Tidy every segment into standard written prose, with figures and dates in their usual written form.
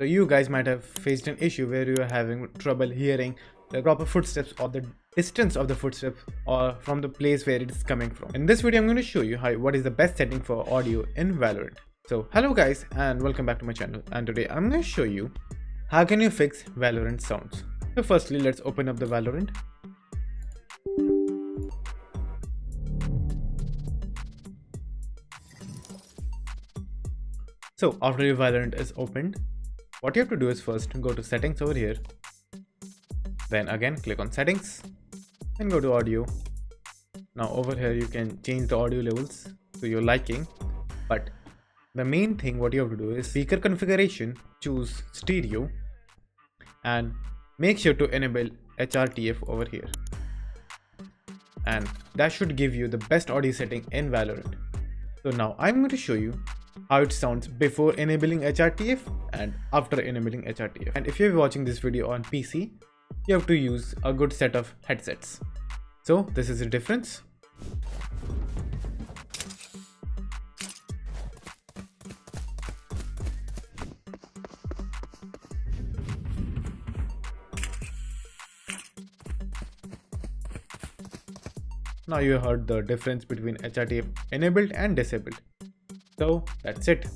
So you guys might have faced an issue where you are having trouble hearing the proper footsteps or the distance of the footsteps or from the place where it is coming from. In this video, I'm going to show you what is the best setting for audio in Valorant. So hello guys and welcome back to my channel, and today I'm going to show you how can you fix Valorant sounds. So firstly, let's open up the Valorant. So after your Valorant is opened, what you have to do is first go to settings over here, then again click on settings, then go to audio. Now over here you can change the audio levels to your liking, but the main thing what you have to do is speaker configuration, choose stereo and make sure to enable HRTF over here, and that should give you the best audio setting in Valorant. So now I'm going to show you how it sounds before enabling HRTF and after enabling HRTF. And if you're watching this video on PC, you have to use a good set of headsets. So this is the difference. Now you heard the difference between HRTF enabled and disabled. So that's it,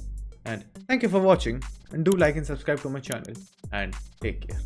and thank you for watching, and do like and subscribe to my channel, and take care.